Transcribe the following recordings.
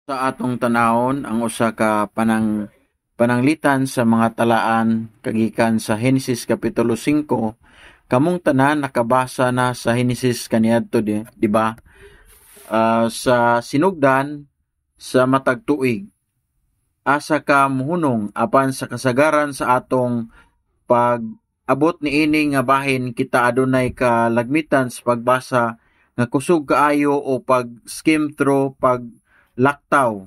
Sa atong tanawon ang usa ka pananglitan sa mga talaan kagikan sa Henesis kapitulo 5. Kamong tanan nakabasa na sa Henesis kaniadto di ba? Sa sinugdan sa matag tuig asa ka muhunong apan sa kasagaran sa atong pag abot ni ini nga bahin kita adunay kalagmitan sa pagbasa nga kusog kaayo o pag skim through pag laktaw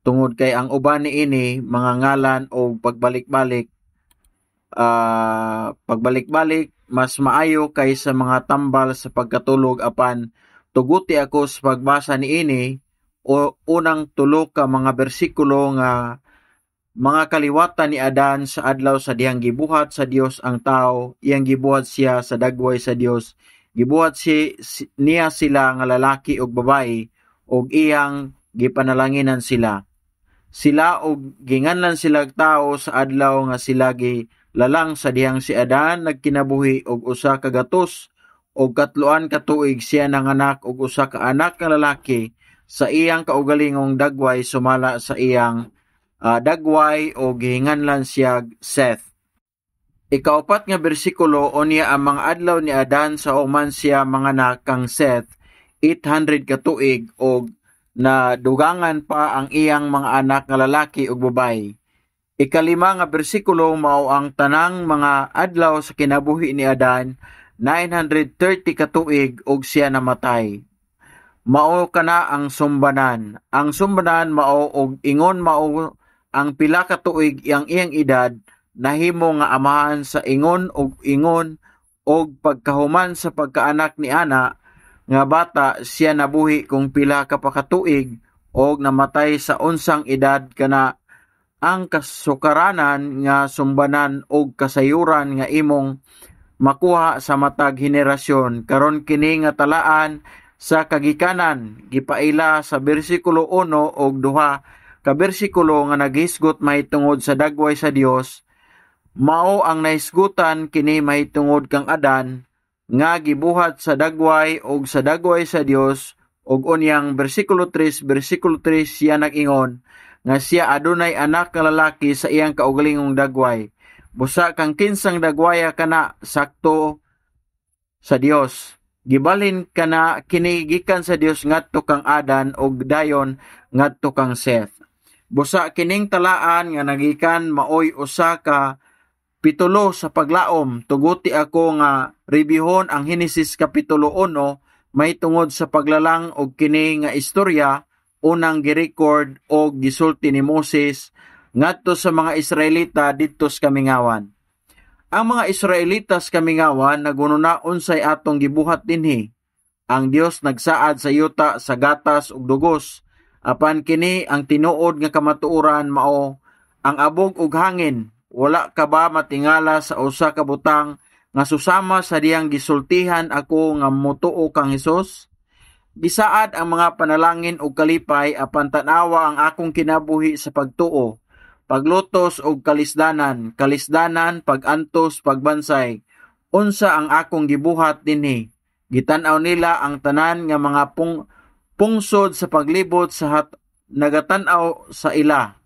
tungod kay ang uban ni ini mga ngalan o pagbalik-balik mas maayo kaysa mga tambal sa pagkatulog apan tuguti ako sa pagbasa ni ini o unang tulo ka mga bersikulo nga mga kaliwatan ni Adan sa adlaw sa dihang gibuhat sa Dios ang tao, iyang gibuhat siya sa dagway sa Dios. Gibuhat niya sila nga lalaki ug babayi ug iyang gipanalanginan sila. Sila og ginganlan sila tao sa adlaw nga sila lalang sa dihang si Adan nagkinabuhi og usa ka gatos og katloan ka tuig siya nanganak og usa ka anak nga lalaki sa iyang kaugalingong dagway sumala sa iyang dagway o gihinganlan siya Seth. Ikaapat nga bersikulo unya ang mga adlaw ni Adan sa human siya manganak kang Seth 800 ka tuig og na dugangan pa ang iyang mga anak nga lalaki ug babayi. Ikalima nga bersikulo mao ang tanang mga adlaw sa kinabuhi ni Adan 930 ka tuig og siya namatay. Mao kana ang sumbanan. Ang sumbanan mao og ingon mao ang pila ka tuig iyang edad nahimo nga amahan sa ingon og pagkahuman sa pagkaanak ni ana nga bata siya nabuhi kung pila ka pa katuig og namatay sa unsang edad kana ang kasukaranan nga sumbanan og kasayuran nga imong makuha sa matag henerasyon karon kini nga talaan sa kagikanan gipaila sa bersikulo 1 og 2 ka bersikulo nga naghisgot mahitungod sa dagway sa Dios. Mao ang nahisgutan kini mahitungod kang Adan nga gibuhat sa dagway og sa dagway sa Dios og unyang bersikulo 3 siya nag-ingon nga siya adunay anak nga lalaki sa iyang kaugalingong dagway. Busa kang kinsang dagwaya kana sakto sa Dios. Gibalhin kana kini gikan sa Dios ngadto kang Adan og dayon ngadto kang Seth. Busa kining talaan nga nagikan maoy usa ka pitulo sa paglaom. Tuguti ako nga rebyuhon ang Henesis kapitulo 1 mahitungod sa paglalang og kini nga istorya unang girecord og gisulti ni Moses ngadto sa mga Israelita didto sa kamingawan. Ang mga Israelitas kamingawan nagununa unsay atong gibuhat dinhi. Ang Dios nagsaad sa yuta sa gatas ug dugos. Apan kini ang tinuod nga kamatuoran mao ang abog ug hangin. Wala ka ba matingala sa usa ka butang nga susama sa diyang gisultihan ako nga motuo kang Hesus? Gisaad ang mga panalangin ug kalipay apan tan-awa ang akong kinabuhi sa pagtuo. Paglutos og kalisdanan, pagantos, pagbansay. Unsa ang akong gibuhat dinhi? Gitan-aw nila ang tanan nga mga pungsod sa paglibot sa nagatan-aw sa ila.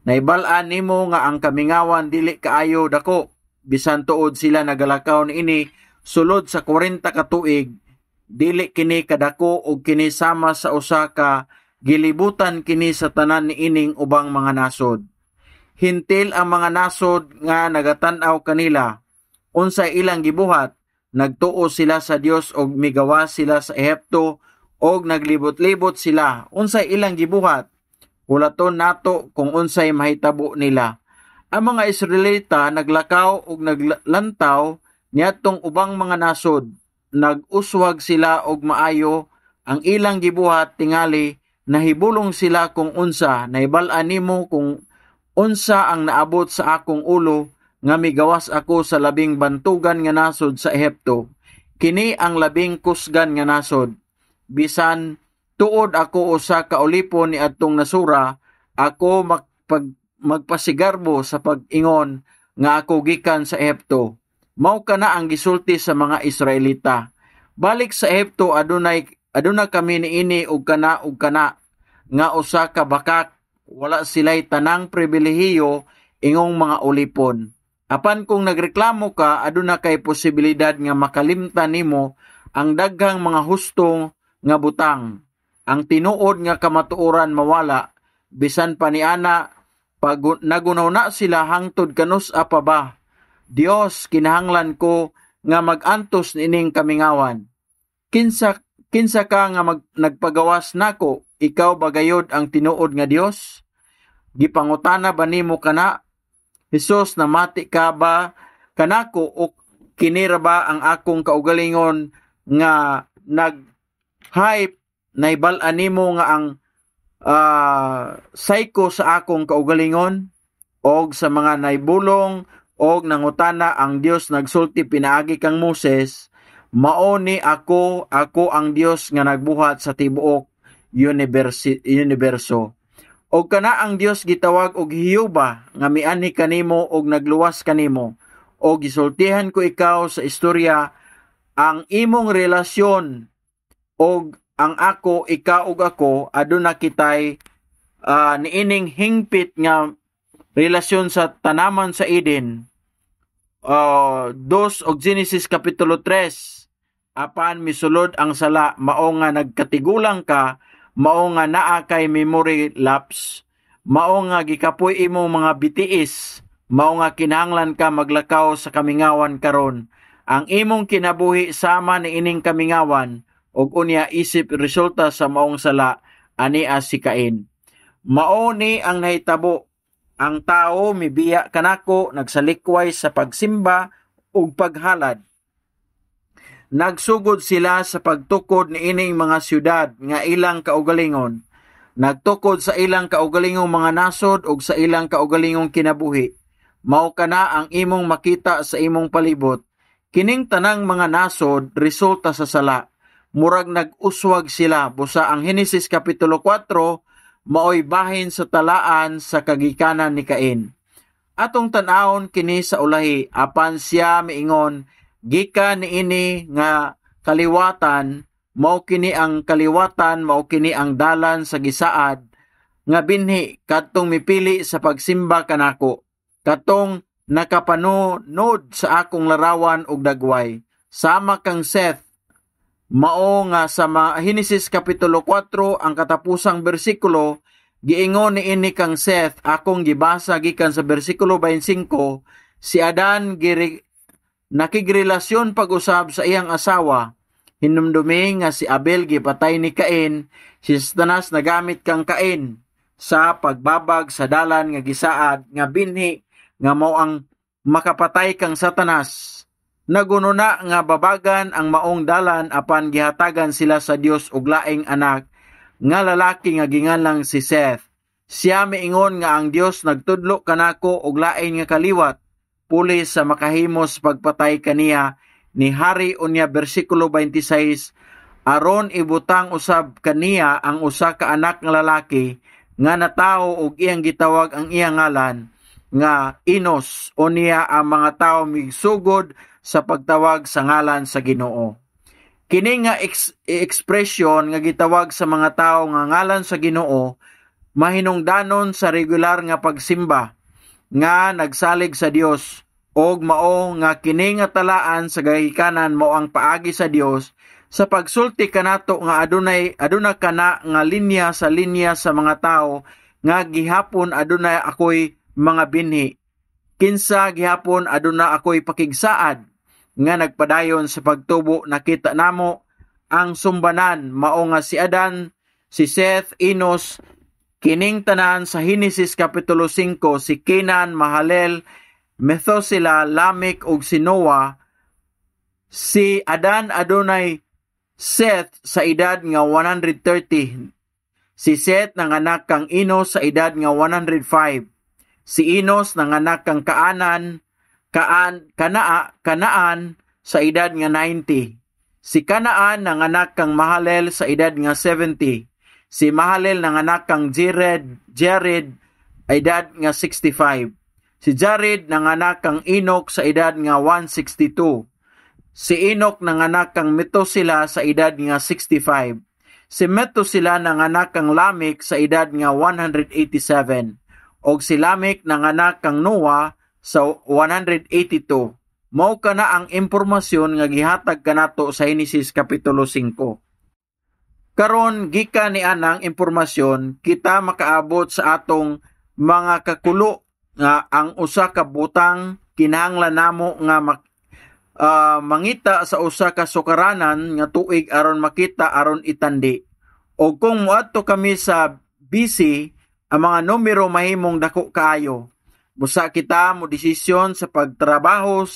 Naibal-an nimo nga ang kamingawan dili kaayo dako. Bisan tuod sila nagalakaw niini sulod sa 40 ka tuig, dili kini kadako og kini sama sa usa ka gilibutan kini sa tanan niining ubang mga nasod. Hintil ang mga nasod nga nagatan-aw kanila. Unsay ilang gibuhat, nagtuo sila sa Dios og migawas sila sa Ehipto og naglibot-libot sila. Unsay ilang gibuhat, hulaton nato kung unsay mahitabo nila. Ang mga Israelita naglakaw og naglantaw niadtong ubang mga nasod. Nag-uswag sila og maayo ang ilang gibuhat tingali nahibulong sila kung unsa. Naibal-an nimo kung unsa ang naabot sa akong ulo nga migawas ako sa labing bantugan nga nasod sa Ehipto. Kini ang labing kusgan nga nasod. Bisan tuod ako usa ka ulipon ni adtong nasura, ako magpasigarbo sa pag-ingon nga ako gikan sa Ehipto. Mao kana ang gisulti sa mga Israelita. Balik sa Ehipto aduna kami niini og kana. nga usa ka bakak, wala sila'y tanang pribilehiyo ingong mga ulipon. Apan kung nagreklamo ka, aduna kay posibilidad nga makalimtan nimo ang daghang mga hustong nga butang. Ang tinuod nga kamatuoran mawala, bisan pa niana pag nagunaw na sila hangtod kanus apa ba. Dios, kinahanglan ko nga magantos nining kamingawan. Kinsa ka nga nagpagawas nako, ikaw bagayod ang tinuod nga Dios? Gipangutana ba nimo kana, Hesus, namati ka ba kanako o kinira ba ang akong kaugalingon nga nag-hype na ibalaan nimo nga ang psycho sa akong kaugalingon? Og sa mga naibulong og nangutana ang Dios nagsulti pinaagi kang Moses, mao ni ako ang Dios nga nagbuhat sa tibuok universo. Og kana ang Dios gitawag og Hiyuba nga mianhi kanimo og nagluwas kanimo. Og gisultihan ko ikaw sa istorya ang imong relasyon og ang ako, ikaw ug ako aduna kitay niining hingpit nga relasyon sa tanaman sa Eden. 2 og Genesis kapitulo 3. Apan misulod ang sala, mao nga nagkatigulang ka, mao nga naa kay memory lapse, mao nga gikapoy imo mga bitiis, mao nga kinahanglan ka maglakaw sa kamingawan karon. Ang imong kinabuhi sama ni ining kamingawan, og unya isip resulta sa maong sala, ania si Cain. Mao ni ang nahitabo, ang tao mibiya kanako, nagsalikway sa pagsimba ug paghalad. Nagsugod sila sa pagtukod ni ining mga syudad nga ilang kaugalingon. Nagtukod sa ilang kaugalingong mga nasod ug sa ilang kaugalingong kinabuhi. Mao kana ang imong makita sa imong palibot. Kining tanang mga nasod resulta sa sala. Murag nag-uswag sila, busa ang Henesis kapitulo 4 maoy bahin sa talaan sa kagikanan ni Cain. Atong tan-awon kini sa ulahi, apan siya miingon, gikan niini nga kaliwatan, mao kini ang kaliwatan, mao kini ang dalan sa gisaad, nga binhi kadtong mipili sa pagsimba kanako, katong nakapanunod sa akong larawan ug dagway. Sama kang Seth, mao nga sa Henesis kapitulo 4 ang katapusang bersikulo, giingon niini kang Seth, akong gibasa gikan sa bersikulo 25, si Adan nakigrelasyon pag-usab sa iyang asawa, hinumdumi nga si Abel gipatay ni Cain, si Satanas nagamit kang Cain sa pagbabag sa dalan nga gisaad, nga binhi nga mao ang makapatay kang Satanas. Nagununa nga babagan ang maong dalan apan gihatagan sila sa Dios og laing anak nga lalaki nga ginganlang si Seth. Siya miingon nga ang Dios nagtudlo kanako og lain nga kaliwat, pulis sa makahimos pagpatay kaniya ni hari unya bersikulo 26, aron ibutang usab kaniya ang usa ka anak nga lalaki nga natawo og iyang gitawag ang iyang ngalan nga Enos, unya ang mga tawo migsugod sa pagtawag sa ngalan sa Ginoo. Kini nga ekspresyon nga gitawag sa mga tawo nga ngalan sa Ginoo mahinungdanon sa regular nga pagsimba nga nagsalig sa Dios, og mao nga kini nga talaan sa gahikanan mao ang paagi sa Dios sa pagsulti kanato nga aduna kana nga linya sa mga tawo nga gihapon aduna ako'y mga binhi, kinsa gihapon aduna ako'y pakigsaad nga nagpadayon sa pagtubo. Nakita namo ang sumbanan mao nga si Adan, si Seth, Enos, kining tanan sa Henesis kapitulo 5, si Kenan, Mahalel, Methuselah, Lamech ug si Noah. Si Adan adunay Seth sa edad nga 130. Si Seth nanganak kang Enos sa edad nga 105. Si Enos nanganak kang Kanaan sa edad nga 90. Si Kanaan nanganak kang Mahalel sa edad nga 70. Si Mahalel nanganak kang Jared edad nga 65. Si Jared nanganak kang Enoch sa edad nga 162. Si Enoch nanganak kang Methuselah sa edad nga 65. Si Methuselah nanganak kang Lamech sa edad nga 187 og si Lamech nanganak kang Noah sa 182. Mao kana ang impormasyon nga gihatag kanato sa Henesis kapitulo 5. Karon gikan ni anang impormasyon kita makaabot sa atong mga kakulo nga ang usa ka butang kinahanglan namo nga mangita sa usa ka sukaranan nga tuig aron makita aron itandi. O kung muadto kami sa BC, ang mga numero mahimong dako kaayo. Busa kita mo desisyon sa pagtrabaho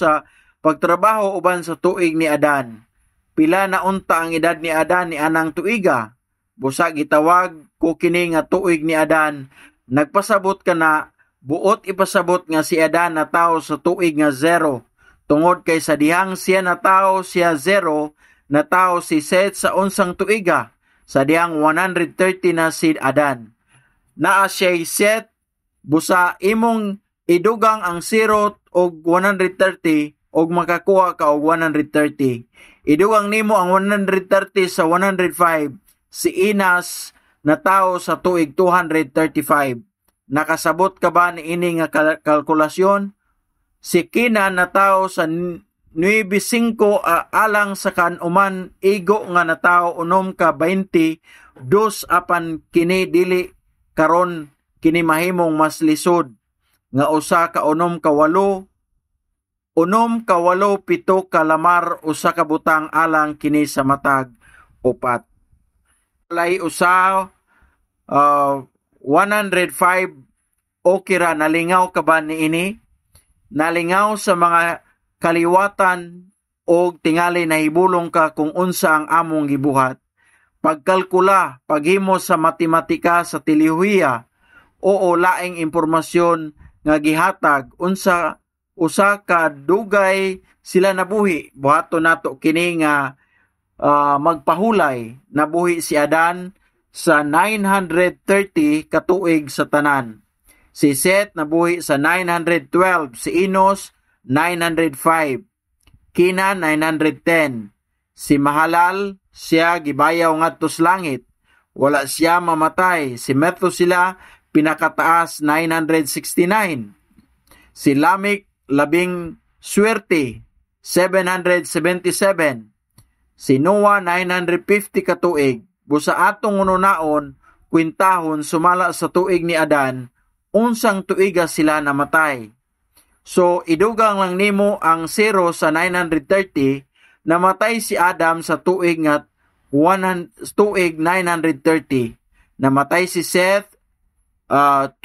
uban sa tuig ni Adan. Pila na unta ang edad ni Adan ni anang tuiga. Busa gitawag ko kini nga tuig ni Adan. Nagpasabot ka na buot ipasabot nga si Adan na tao sa tuig nga 0. Tungod kay sa dihang siya na tao siya 0 na tao si Seth sa unsang tuiga. Sa dihang 130 na si Adan. Naa siya'y Seth, busa imong idugang ang 0 og 130 og makakuha ka og 130. Idugang nimo ang 130 sa 105 si Enos na tao sa tuig 235. Nakasabot ka ba ni ini nga kalkulasyon? Si Kenan na tao sa 9.5 alang sa kanuman igo nga na tao unom ka 20 dos apan kini dili karon kini mahimong mas lisod nga usa ka unom ka 8 pito ka lamar usa ka butang alang kini sa matag upat. Lay usa 105 okay ra nalingaw ka ba ni ini? Nalingaw sa mga kaliwatan o tingali na hibulong ka kung unsa ang among gibuhat. Pagkalkula, paghimo sa matematika sa telihuya o laing impormasyon nga gihatag unsa usa ka dugay sila nabuhi. Buhaton nato kini nga magpahulay nabuhi si Adan sa 930 katuig sa tanan. Si Seth nabuhi sa 912, si Enos 905, Kenan 910. Si Mahalal siya gibayaw ngadto sa langit, wala siya mamatay. Si Methuselah pinakataas 969. Si Lamech labing swerte 777. Si Noah 950 katuig. Busa atong ununaon kwintahon sumala sa tuig ni Adan unsang tuiga sila namatay. So, idugang lang nimo ang 0 sa 930, namatay si Adam sa tuig 930. Namatay si Seth, 2,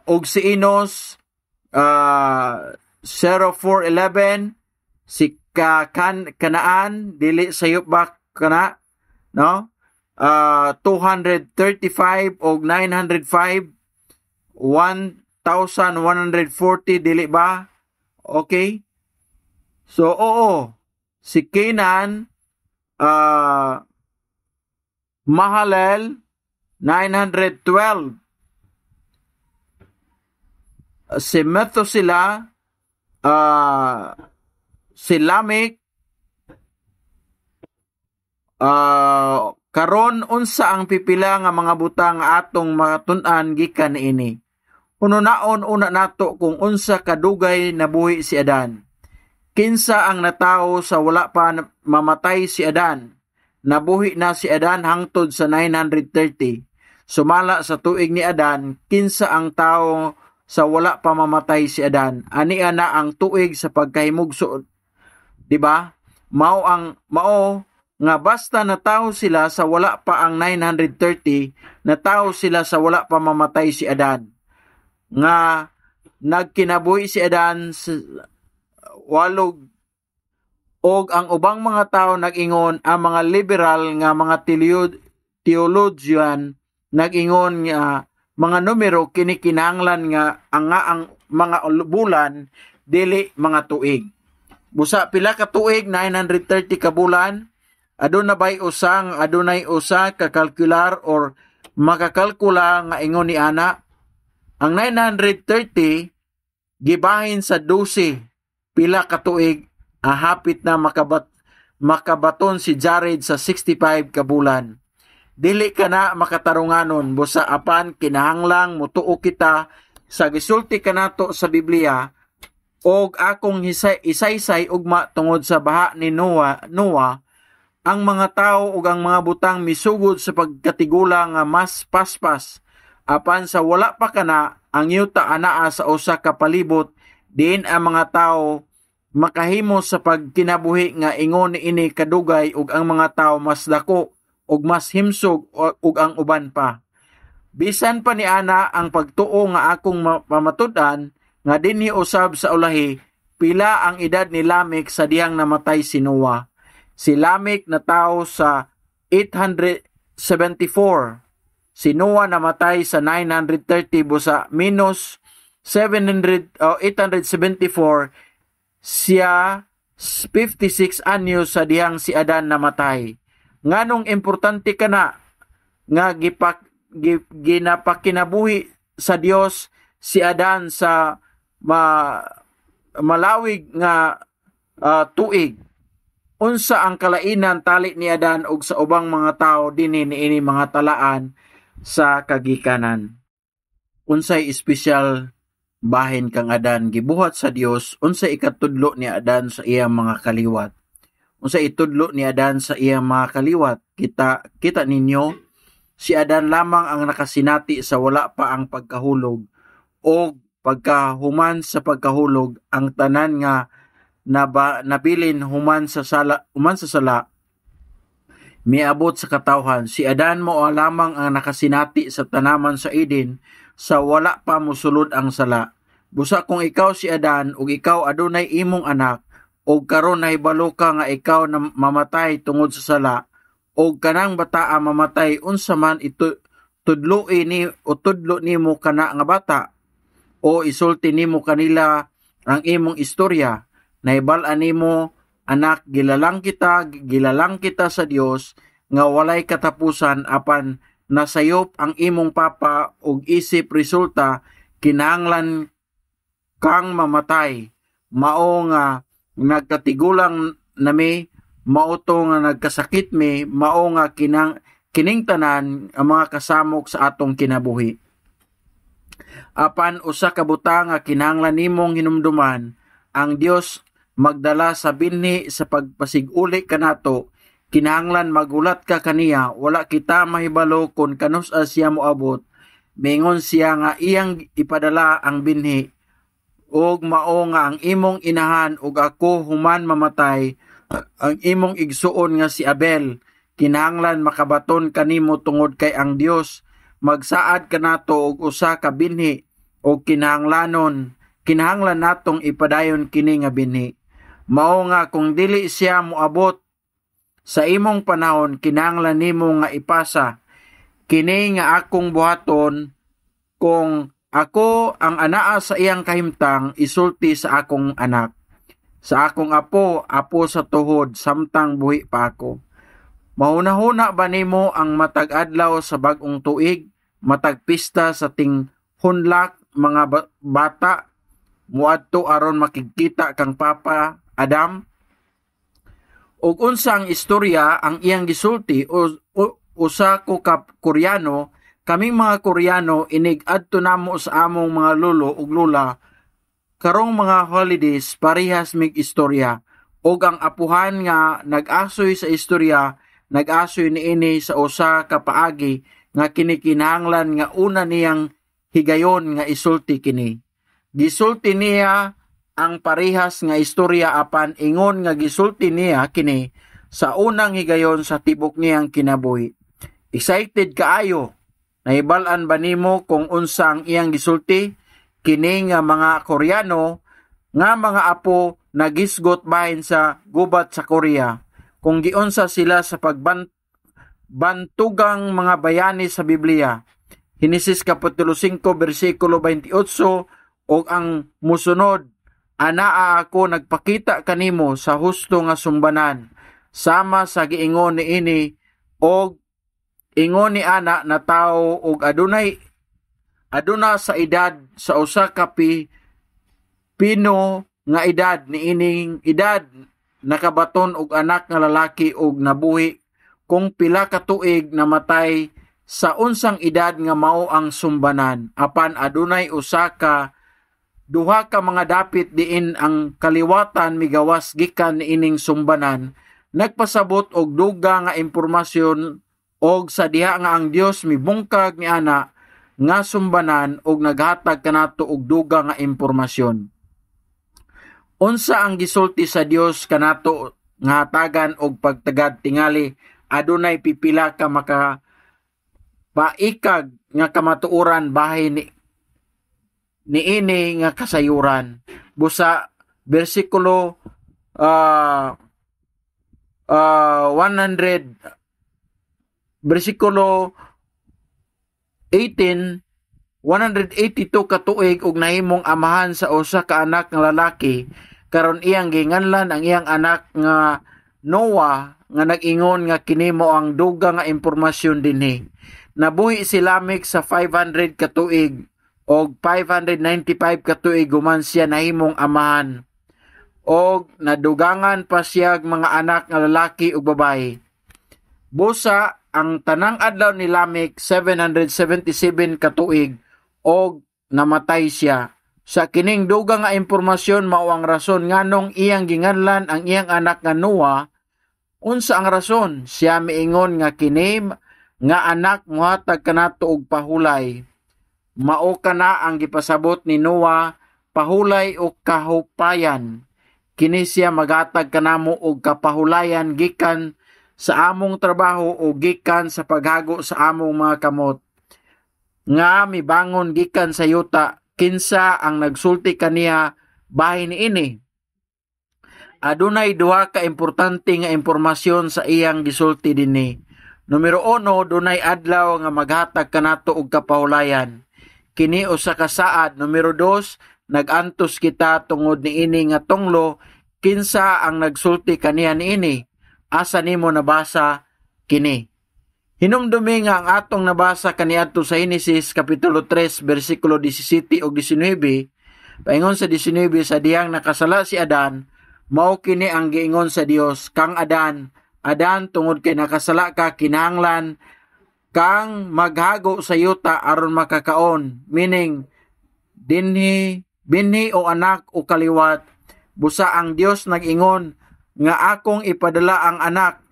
og si Enos, 0411, si Kanaan, dili sayop ba kana, no? 235 og 905, 1,140 dili ba? Okay? So, oo. Si Kenan, Mahalal, 912. Si Methuselah, si Lamech, karon unsa ang pipila nga mga butang atong matun-an gikan ini. Ununaon una nato kung unsa kadugay nabuhi si Adan. Kinsa ang natao sa wala pa mamatay si Adan. Nabuhi na si Adan hangtod sa 930. Sumala sa tuig ni Adan, kinsa ang tao sa wala pa mamatay si Adan. Ani ana ang tuig sa pagkahimugso. Di ba? Mao nga basta natawo sila sa wala pa ang 930, natawo sila sa wala pa mamatay si Adan. Nga nagkinabuhi si Adan sa walog og ang ubang mga tao nag-ingon, ang mga liberal nga mga theologian nag-ingon nga mga numero kinikinahanglan nga ang mga bulan dili mga tuig. Busa pila ka tuig 930 ka bulan. Adunay usa ka kalkular or makakalkula nga ingon ni ana. Ang 930 gibahin sa 12 pila ka tuig hapit na makabaton si Jared sa 65 ka bulan. Dili ka na makatarunganon, busa apan kinahanglang mutuo kita sa gisulti kanato sa Biblia og akong isaysay ugma tungod sa baha ni Noah, ang mga tao ug ang mga butang misugod sa pagkatigula nga mas paspas, apan sa wala pa kana ang yuta anaa sa usa ka palibot, diin ang mga tao makahimo sa pagkinabuhi nga ingon niini kadugay ug ang mga tao mas dako ug mas himsog ug ang uban pa. Bisan pa ni ana ang pagtuo nga akong pamatud-an nga dinhi usab sa ulahi, pila ang edad ni Lamech sa diyang namatay si Noah. Si Lamech na tao sa 874. Si Noah namatay sa 930 busa minus 874, siya 56 anyos sa diyang si Adan namatay. Nganong importante kana nga ginapakinabuhi sa Dios si Adan sa malawig nga tuig. Unsa ang kalainan tali ni Adan ug sa ubang mga tao dinhi niini mga talaan sa kagikanan. Unsay espesyal bahin kang Adan gibuhat sa Dios, unsay ikatudlo ni Adan sa iyang mga kaliwat. Unsay itudlo ni Adan sa iyang mga kaliwat. Kita ninyo, si Adan lamang ang nakasinati sa wala pa ang pagkahulog, o pagkahuman sa pagkahulog ang tanan nga nabilin human sa sala miabot sa katawhan. Si Adan mo lamang ang nakasinati sa tanaman sa Eden sa wala pa mosulod ang sala. Busa kung ikaw si Adan ug ikaw adunay imong anak ug karon nahibalo ka nga ikaw na mamatay tungod sa sala ug kanang bataa mamatay, unsa man tudlo nimo kana nga bata o isulti nimo kanila ang imong istorya. Naibal-an nimo, anak, gilalang kita sa Dios nga walay katapusan, apan nasayop ang imong papa ug isip resulta kinahanglan kang mamatay. Mao nga nagkatigulang nami, mao to nga nagkasakit mi, mao nga kining tanan ang mga kasamok sa atong kinabuhi. Apan usa ka butang nga kinahanglan nimong hinumduman, ang Dios magdala sa binhi sa pagpasiguli kanato. Kinahanglan magulat ka kaniya, wala kita mahibalo kung kanus-a siya moabot. Mingon siya nga iyang ipadala ang binhi, ug mao nga ang imong inahan ug ako human mamatay, ang imong igsuon nga si Abel. Kinahanglan makabaton kanimo tungod kay ang Dios magsaad kanato og usa ka binhi, ug kinahanglan natong ipadayon kini nga binhi. Mao nga kung dili siya moabot sa imong panahon, kinahanglan nimo nga ipasa kini nga akong buhaton. Kung ako ang anaa sa iyang kahimtang, isulti sa akong anak, sa akong apo sa tuhod samtang buhi pa ako. Mahuna-huna ba nimo ang matag adlaw sa bag-ong tuig, matag pista sa tinghunlak mga bata, muadto aron makikita kang papa Adam? Ug unsa ang istorya ang iyang gisulti usa ko ka Koreano, kaming mga Koreano inig adto namo sa among mga lolo ug lola karong mga holidays parehas mig istorya, ug ang apuhan nga nag-asoy sa istorya nag-asoy niini sa usa ka paagi nga kinikinahanglan nga una niyang higayon nga isulti kini. Gisulti niya ang parehas nga istorya, apan ingon nga gisulti niya kini sa unang higayon sa tibok niyang kinabuhi. Excited kaayo. Nahibal-an ba nimo kung unsa ang iyang gisulti? Kini nga mga Koreano nga mga apo nagisgot bahin sa gubat sa Korea, kung giunsa sila sa pagbantugang mga bayani sa Biblia. Henesis Kapitulo 5 versikulo 28, og ang musunod, anaa ako nagpakita kanimo sa husto nga sumbanan, sama sa giingon niini, og ingon ni ana na tawo og aduna sa edad sa usa ka pino nga edad niining edad nakabaton og anak nga lalaki og nabuhi kung pila ka tuig namatay sa unsang edad nga mao ang sumbanan. Apan adunay duha ka mga dapit diin ang kaliwatan migawas gikan niining sumbanan, nagpasabot og duga nga impormasyon og sa diha nga ang Dios mibungkag ni ana nga sumbanan og naghatag kanato og duga nga impormasyon. Unsa ang gisulti sa Dios kanato nga hatagan og pagtagad tingali adunay pipila ka paikag nga kamatuoran bahin niini nga kasayuran. Busa bersikulo 18, 182 ka tuig og nahimong amahan sa usa ka anak nga lalaki. Karon iyang ginganlan ang iyang anak nga Noah nga nag-ingon nga kini mo ang duga nga impormasyon dinhi. Nabuhi si Lamech sa 500 ka tuig og 595 ka tuig guman siya nahimong amahan. Og nadugangan pa siya mga anak nga lalaki ug babaye. Busa ang tanang adlaw ni Lamech 777 ka tuig og namatay siya. Sa kining duga nga impormasyon mao ang rason nganong iyang ginganlan ang iyang anak nga Noah. Unsa ang rason? Siya miingon nga kini nga anak mohatag kanato og pahulay. Mao kana ang gipasabot ni Noah, pahulay o kahupayan. Kini siya maghatag kanamo og kapahulayan gikan sa among trabaho o gikan sa paghago sa among mga kamot. Nga mibangon gikan sa yuta, kinsa ang nagsulti kaniya bahin niini. Adunay duha ka importante nga impormasyon sa iyang gisulti dinhi. Numero 1, dunay adlaw nga maghatag kanato og kapahulayan. Kini usa ka saad. Numero 2, nagantos kita tungod niini nga tunglo, kinsa ang nagsulti kaniya niini. Asa nimo nabasa kini? Hinumdumi nga ang atong nabasa kaniadto sa Henesis kapitulo 3 bersikulo 17 ug 19. Paingon sa 19, sa diyang nakasala si Adan, mao kini ang giingon sa Dios, kang Adan, tungod kay nakasala ka, kinahanglan kang maghago sa yuta aron makakaon, meaning binhi o anak o kaliwat. Busa ang Dios nag-ingon nga akong ipadala ang anak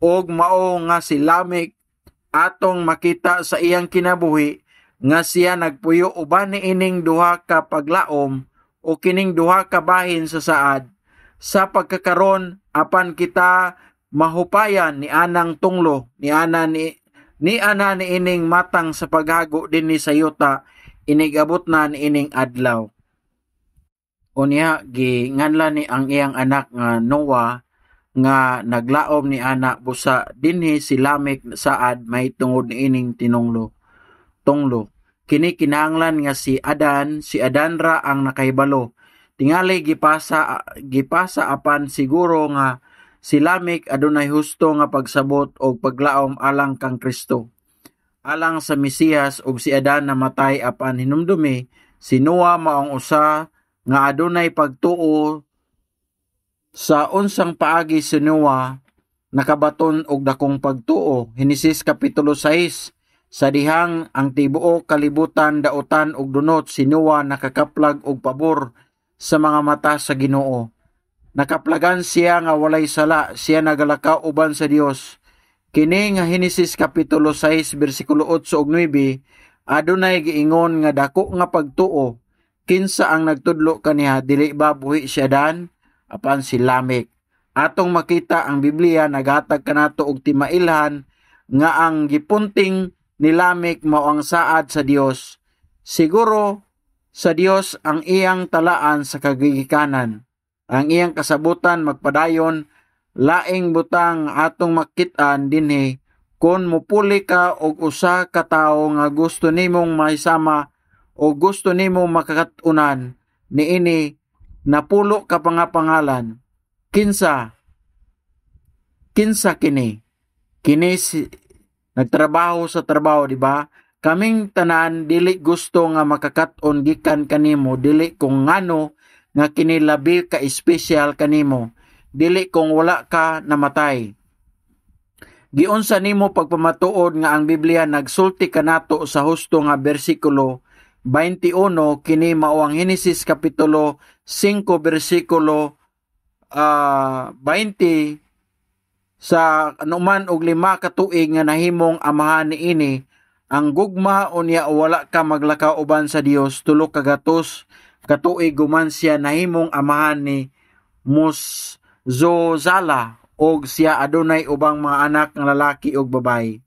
og mao nga si Lamech atong makita sa iyang kinabuhi nga siya nagpuyo uban ni ining duha ka paglaom o kining duha ka bahin sa saad. Sa pagkakaron apan kita mahupayan ni anang tunglo ni ana ni ining matang sa paghago dinhi sa yuta, inigabot na ni ining adlaw. Unya ginganlan ni ang iyang anak nga Noah nga naglaom ni ana busa dinhi si Lamech saad may tungod ni ining tunglo. Kini kinahanglan nga si Adan ra ang nakahibalo. Tingali gipasa apan siguro nga si Lamech adunay husto nga pagsabot og paglaom alang kang Kristo, alang sa Mesiyas, ug si Adan namatay apan hinumdumi si Noah maong usa nga adunay pagtuo. Sa unsang paagi si Noah nakabaton og dakong pagtuo. Henesis kapitulo 6, sa dihang ang tibuok kalibutan dautan og dunot, si Noah nakakaplag og pabor sa mga mata sa Ginoo. Nakaplagan siya nga walay sala, siya nagalakaw uban sa Dios. Kini nga Henesis kapitulo 6 bersikulo 8 ug 9, adunay giingon nga dako nga pagtuo. Kinsa ang nagtudlo kaniya? Dili ba buhi si Adan apan si Lamech? Atong makita ang Biblia naghatag kanato og timailhan nga ang gipunting ni Lamech mao ang saad sa Dios. Siguro sa Dios ang iyang talaan sa kagigikanan. Ang iyang kasabutan magpadayon, laing butang atong makitaan dinhi kun mupuli ka og usa ka tawo nga gusto nimong mahisama o gusto nimong makakatunan niini, napulo ka pangalan. Kinsa kini? Kini nagtrabaho sa trabaho, di ba? Kaming tanan dili gusto nga makakaton gikan kanimo, dili kung ngano nga kini labi ka espesyal kanimo. dili kung wala ka namatay. Giunsa nimo pagpamatuod nga ang Biblia nagsulti kanato sa husto nga bersikulo 21 kini mao ang Henesis kapitulo 5 bersikulo 20 sa anuman og 5 ka tuig nga nahimong amahan niini ang gugma unya wala ka maglakaw uban sa Dios 3 ka gatos ka tuig guman siya nahimong amahan ni Muzala og siya adunay ubang mga anak nga lalaki ug babayi.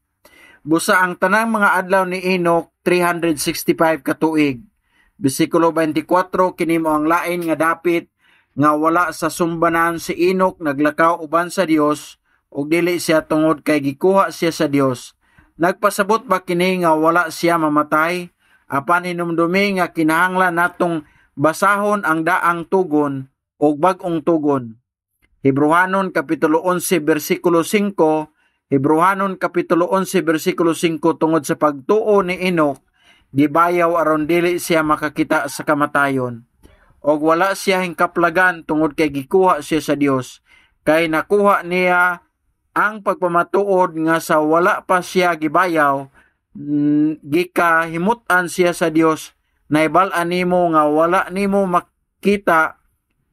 Busa ang tanang mga adlaw ni Enoch 365 ka tuig. Bersikulo 24 kini mao ang lain nga dapit nga wala sa sumbanan si Enoch naglakaw uban sa Dios ug dili siya tungod kay gikuha siya sa Dios. Nagpasabot ba kini nga wala siya mamatay? Apan hinumdumi nga kinahanglan natong basahon ang daang tugon ug bag-ong tugon. Hebrehanon kapitulo 11 bersikulo 5, Hebrehanon kapitulo 11 bersikulo 5 tungod sa pagtuo ni Enoch gibayaw aron dili siya makakita sa kamatayon. Og wala siya hingkaplagan tungod kay gikuha siya sa Dios, kay nakuha niya ang pagpamatuod nga sa wala pa siya gibayaw, gikahimutan siya sa Dios. Naibal-an nimo nga wala nimo makita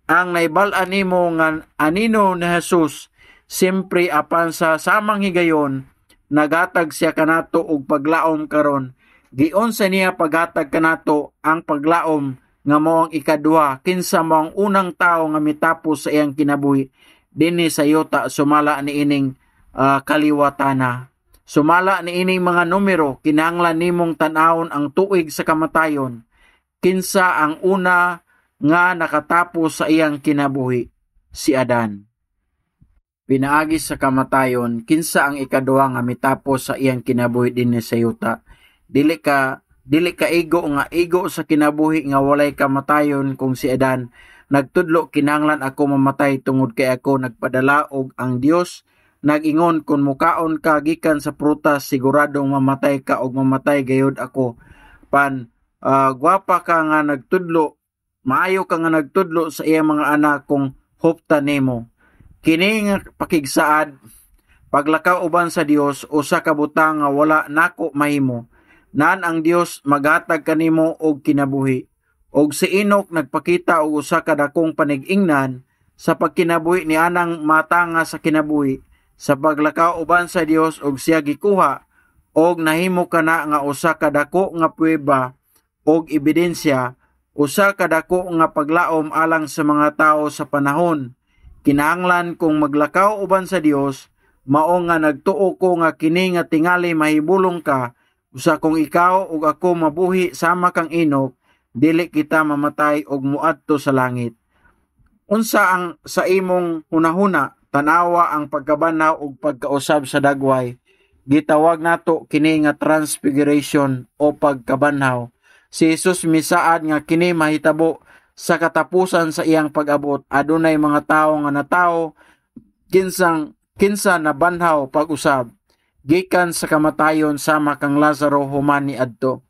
ang naibal-an nimo nga anino ni Jesus. Simpre apan sa samang higayon nagatag siya kanato og paglaom karon. Giunsa niya paghatag kanato ang paglaom nga mao ang ikaduha kinsa mao ang unang tawo nga mitapos sa iyang kinabuhi dinhi sa yuta sumala niining kaliwatana. Sumala niining mga numero kinahanglan nimong tan-awon ang tuig sa kamatayon. Kinsa ang una nga nakatapos sa iyang kinabuhi? Si Adan. Pinaagi sa kamatayon, kinsa ang ikaduha nga mitapos sa iyang kinabuhi dinhi sa yuta? Dili ka igo nga igo sa kinabuhi nga walay kamatayon kung si Adan nagtudlo kinahanglan ako mamatay tungod kay ako nagpadala og ang Dios nag-ingon kung mukaon ka gikan sa prutas siguradong mamatay ka og mamatay gayud ako. Gwapa ka nga nagtudlo, maayo ka nga nagtudlo sa iyang mga anak kung hupta nimo. Kini nga pakigsaad paglakaw uban sa Dios usa ka butang nga wala nako mahimo. Nan ang Dios maghatag kanimo og kinabuhi. Og si Enoch nagpakita og usa ka dakong panig-ingnan sa pagkinabuhi ni anang matanga sa kinabuhi sa paglakaw uban sa Dios og siya gikuha og nahimo kana nga usa ka dako nga prueba og ebidensya, usa ka dako nga paglaom alang sa mga tawo sa panahon. Kinahanglan kung maglakaw uban sa Dios mao nga nagtuo ko nga kini nga tingali mahibulong ka. Usa kung ikaw ug ako mabuhi sama kang Enoch, dili kita mamatay og muadto sa langit. Unsa ang sa imong hunahuna, tanawa ang pagkabanaw ug pagkausab sa dagway. Gitawag nato kini nga transfiguration o pagkabanhaw. Si Jesus misaad nga kini mahitabo sa katapusan sa iyang pag-abot. Adunay mga tawo nga natawo kinsa nabanhaw pag-usab gikan sa kamatayon sama kang Lazaro human ni adto.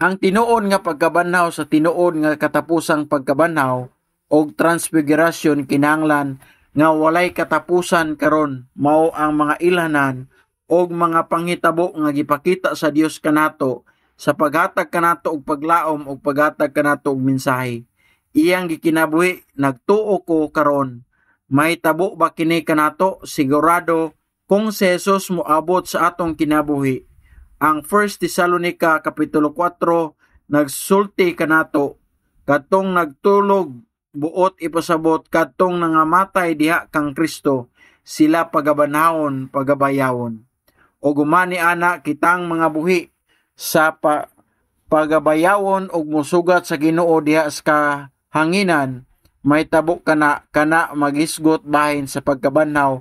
Ang tinuod nga pagkabanhaw sa tinuod nga katapusang pagkabanhaw og transfiguration kinahanglan nga walay katapusan karon mao ang mga ilhanan og mga panghitabo nga gipakita sa Dios kanato sa paghatag kanato og paglaom og paghatag kanato og mensahe. Iyang gikinabuhi nagtuo ko karon. Mahitabo ba kini kanato? Sigurado kung si Jesus moabot sa atong kinabuhi. Ang 1 Thessalonica kapitulo 4 nagsulti kanato kadtong nagtulog buot ipasabot kadtong nangamatay diha kang Kristo sila pagabanhawon pagabayawon. O gumani ana kitang mga buhi sa pagabayawon og musugat sa Ginoo diha sa hanginan mahitabo kana magisgot bahin sa pagkabanhaw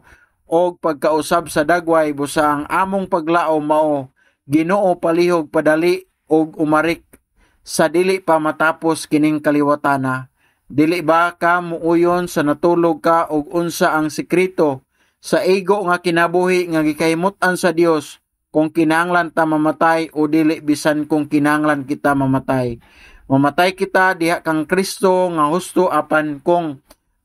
og pagkausab sa dagway busa ang among paglaom mao Ginoo palihog padali og umarik sa dili pa matapos kining kaliwatana. Dili ba ka muuyon sa natulog ka og unsa ang sekreto sa igo nga kinabuhi nga gikahimutan sa Dios kung kinahanglan ta mamatay o dili bisan kung kinahanglan kita mamatay. Mamatay kita diha kang Kristo nga husto apan kung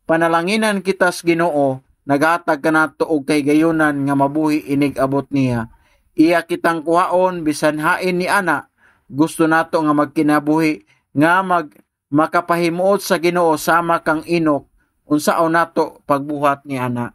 Panalanginan kitas Ginoo, naghatag kanato og kay gayunan nga mabuhi inig abot niya. Iya kitang kuhaon bisan hain ni ana. Gusto nato nga magkinabuhi nga makapahimuot sa Ginoo sama kang Enok unsaon nato pagbuhat ni ana.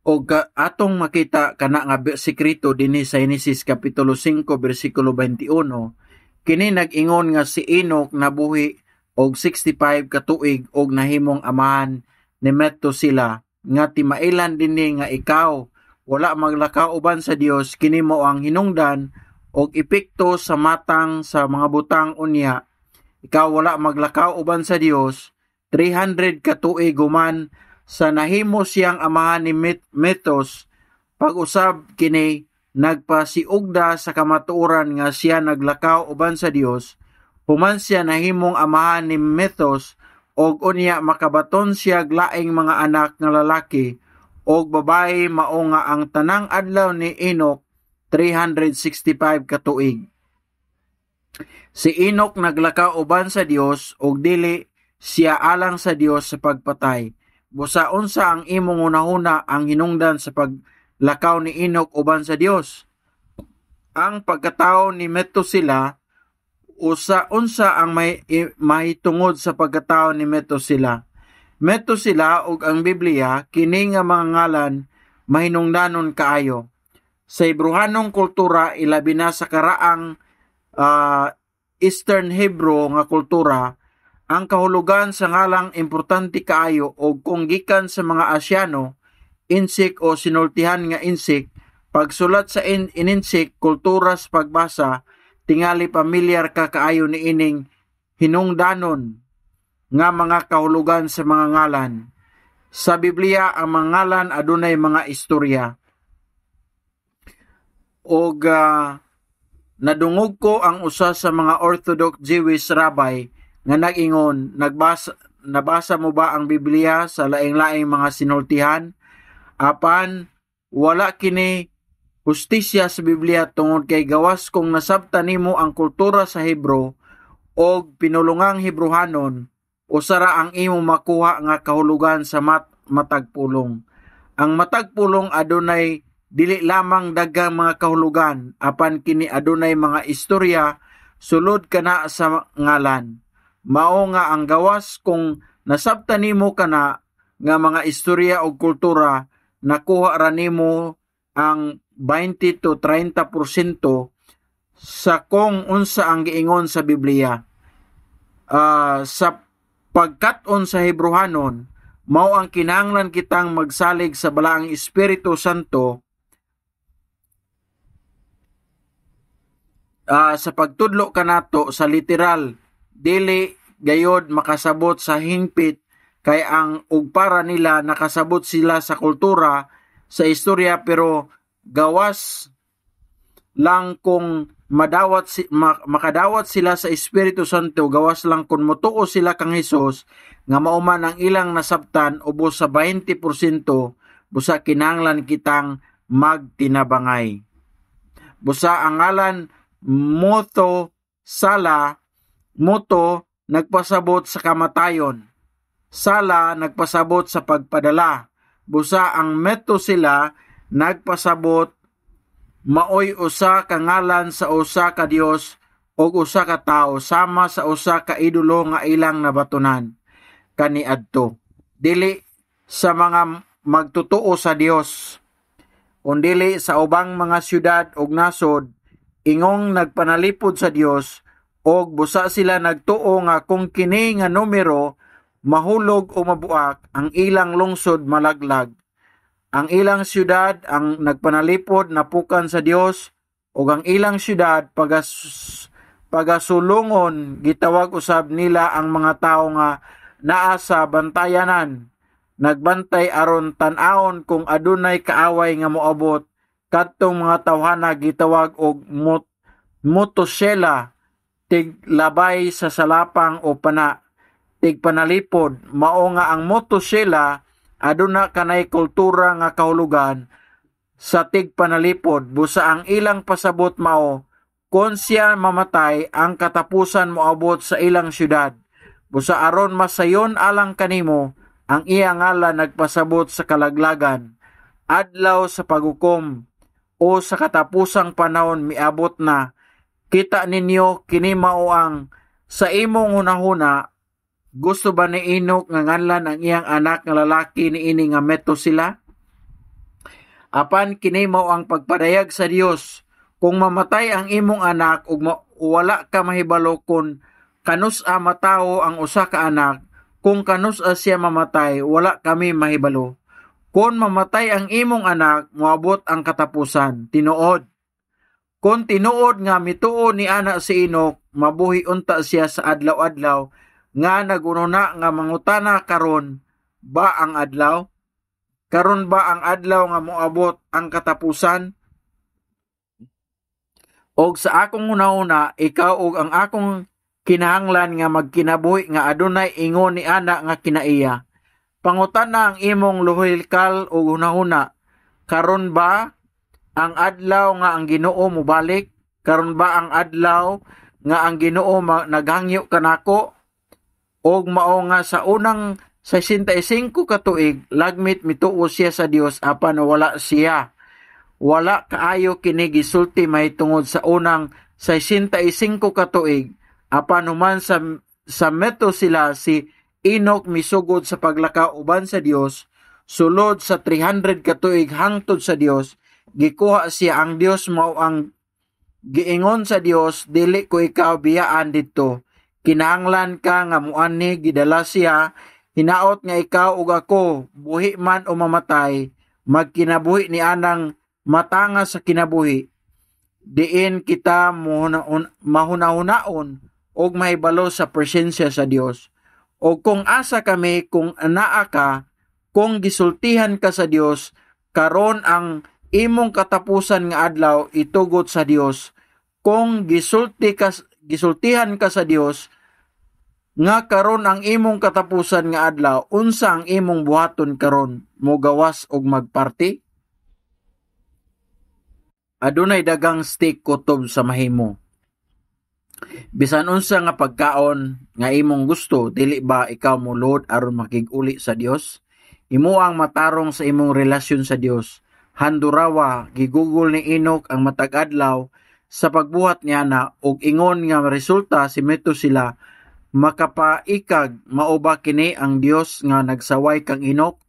Og atong makita kana nga sekreto dinhi sa Genesis kapitulo 5 bersikulo 21, kini nag-ingon nga si Enok nabuhi og 65 ka tuig og nahimong amahan ni Metusela nga timailan dinhi nga ikaw wala maglakaw uban sa Dios, kini mo ang hinungdan og epekto sa matang sa mga butang unya. Ikaw wala maglakaw uban sa Dios 300 ka tuig human sa nahimo siyang amahan ni Metos. Pag-usab kini nagpasiugda sa kamatuoran nga siya naglakaw uban sa Dios. Human siya nahimong amahan ni Metos og unya makabaton siya glaing mga anak nga lalaki og babae, mao nga ang tanang adlaw ni Enok 365 ka tuig. Si Enok naglakaw uban sa Dios og dili siya alang sa Dios sa pagpatay. Busa unsa ang imong hunahuna ang hinungdan sa paglakaw ni Enok uban sa Dios? Ang pagkatao ni Metusela, unsa ang mahitungod sa pagkatao ni Metusela? Metusela ug ang Biblia kini nga mga ngalan mahinungdanon kaayo. Sa Hebrewanong kultura, ilabi na sa karaang Eastern Hebrew nga kultura, ang kahulugan sa ngalang importante kaayo og kung gikan sa mga Asyano, insik o sinultihan nga insik, pagsulat sa ininsik, kultura sa pagbasa, tingali pamilyar ka kaayo ni ining hinungdanon nga mga kahulugan sa mga ngalan. Sa Biblia, ang mga ngalan adunay mga istorya. Og nadungog ko ang usa sa mga Orthodox Jewish rabbi nga nag-ingon, nabasa mo ba ang Biblia sa laing-laing mga sinultihan? Apan, wala kini hustisya sa Biblia tungod kay gawas kung nasabtan nimo ang kultura sa Hebro o pinulungang Hebrohanon, usara ang imo makuha nga kahulugan sa matagpulong. Ang matagpulong adunay dili lamang daghang mga kahulugan, apan kini adunay mga istorya sulod kana sa ngalan. Mao nga ang gawas kung nasabtan nimo kana nga mga istorya o kultura, nakuha ra nimo ang 20 to 30% sa kung unsa ang giingon sa Biblia. Sa pagkat-on sa Hebrohanon, mao ang kinahanglan kitang magsalig sa balaang Espiritu Santo sa pagtudlo kanato sa literal, dili gayod makasabot sa hingpit kay ang ugpara nila nakasabot sila sa kultura, sa istorya, pero gawas lang kung makadawat sila sa Espiritu Santo, gawas lang kung mutuo sila kang Hesus nga mauman ang ilang nasabtan ubos sa 20%, busa kinahanglan kitang magtinabangay. Busa ang ngalan Moto nagpasabot sa kamatayon. Sala nagpasabot sa pagpadala. Busa ang Metusela nagpasabot maoy usa ka ngalan sa usa ka Dios o usa ka tao sama sa usa ka idolo nga ilang nabatunan kaniadto. Dili sa mga magtutuo sa Dios, undili sa ubang mga syudad ug nasod, ingong nagpanalipod sa Dios, og busa sila nagtuo nga kung kini nga numero mahulog o mabuak, ang ilang lungsod malaglag. Ang ilang syudad ang nagpanalipod napukan sa Dios, ug ang ilang syudad pagasulungon gitawag usab nila ang mga tao nga naa sa bantayanan, nagbantay aron tan-awon kung adunay kaaway nga moabot. Kadtong mga tawhana gitawag og Motosela, tiglabay sa salapang o pana, tigpanalipod. Mao nga ang Motosela aduna kanay kultura nga kahulugan sa tigpanalipod. Busa ang ilang pasabot mao, kung siya mamatay, ang katapusan moabot sa ilang syudad. Busa aron masayon alang kanimo, ang iya ngalan nagpasabot sa kalaglagan, adlaw sa paghukom o sa katapusang panahon miabot na. Kita ninyo kini mao ang sa imong hunahuna. Gusto ba ni Enoch nga nganlan ang iyang anak nga lalaki ni ini nga Metusela? Apan kini mao ang pagpadayag sa Dios. Kung mamatay ang imong anak ug wala ka mahibalo kung kanus-a matawo ang usa ka anak, kung kanus-a siya mamatay, wala kami mahibalo. Kung mamatay ang imong anak, moabot ang katapusan. Tinuod. Kung tinuod nga mituo ni ana si Enoch, mabuhi unta siya sa adlaw-adlaw, nga nagununa nga mangutana karon ba ang adlaw? Karon ba ang adlaw nga moabot ang katapusan? Og sa akong una-una, ikaw og ang akong kinahanglan nga magkinabuhi nga adunay ingon ni ana nga kinaiya. Pangutana ang imong luhilkal og una-una, karon ba ang adlaw nga ang Ginoo mobalik? Karon ba ang adlaw nga ang Ginoo naghangyo kanako? Og mao nga sa unang 65 ka tuig, lagmit mituo siya sa Dios apan wala siya. Wala kaayo kini gisulti mahitungod sa unang 65 ka tuig, apan human sa Metusela si Enoch misugod sa paglakaw uban sa Dios, sulod sa 300 ka tuig hangtod sa Dios, gikuha siya ang Dios mao ang giingon sa Dios, dili ko ikaw biyaan didto. Kinahanglan ka nga muani gidala siya, hinaot nga ikaw ug ako, buhi man o mamatay, magkinabuhi ni anang matanga sa kinabuhi. Diin kita mahunahunaon og mahibalo sa presensya sa Dios. O kung asa kami, kung anaa ka, kung gisultihan ka sa Dios, karon ang imong katapusan nga adlaw itugot sa Dios. Kung gisultihan ka sa Dios, nga karon ang imong katapusan nga adlaw, unsa ang imong buhaton karon? Mogawas og magparty? Adunay dagang steak kutob sa mahimo. Bisan unsa nga pagkaon nga imong gusto, dili ba ikaw mulod aron makig-uli sa Dios? Imo ang matarong sa imong relasyon sa Dios. Handurawa gigugol ni Enoch ang matag adlaw sa pagbuhat niya na og ingon nga resulta si Metusela makapaikag. Mao ba kini ang Dios nga nagsaway kang Enoch?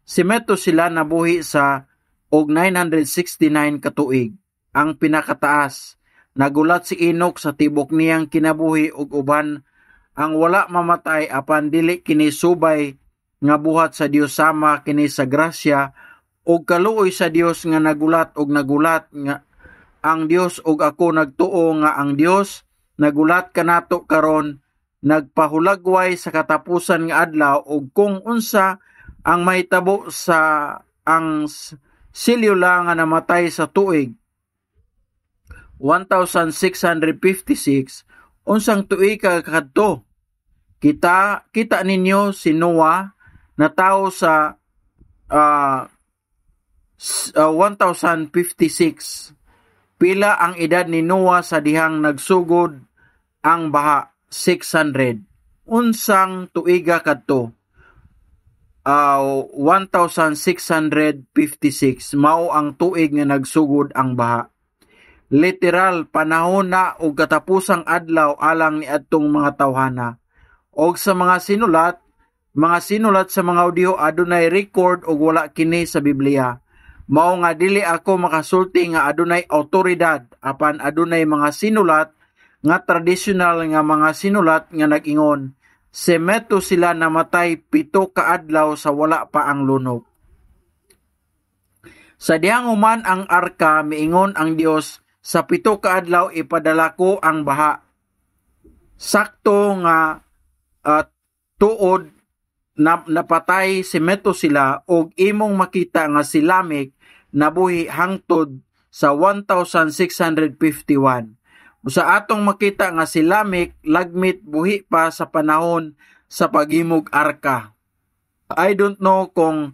Si Metusela nabuhi sa og 969 ka tuig, ang pinakataas. Nagulat si Enoch sa tibok niyang kinabuhi ug uban ang wala mamatay apan dili kini subay nga buhat sa Dios sama kini sa grasya ug kaluoy sa Dios nga nagulat nga ang Dios ug ako nagtuo nga ang Dios nagulat kanato karon nagpahulagway sa katapusan nga adlaw ug kung unsa ang mahitabo sa ang Silyula nga namatay sa tuig 1656, unsang tuig kadto. Kita ninyo si Noah na tao sa 1056. Pila ang edad ni Noah sa dihang nagsugod ang baha? 600. Unsang tuiga kadto? 1656 mao ang tuig nga nagsugod ang baha. Literal panahon na og katapusang adlaw alang ni adtong mga tawhana. Og sa mga sinulat sa mga audio adunay record og wala kini sa Biblia. Mao nga dili ako makasulti nga adunay awtoridad apan adunay mga sinulat nga tradisyonal nga mga sinulat nga nag-ingon si Metusela namatay 7 ka adlaw sa wala pa ang lunok. Sa dihang human ang arka, miingon ang Dios, sa 7 ka adlaw ipadala ko ang baha. Sakto nga tuod na napatay si Metusela og imong makita nga si Lamech nabuhi hangtod sa 1651. Sa atong makita nga si Lamech lagmit buhi pa sa panahon sa paghimog arka. I don't know kung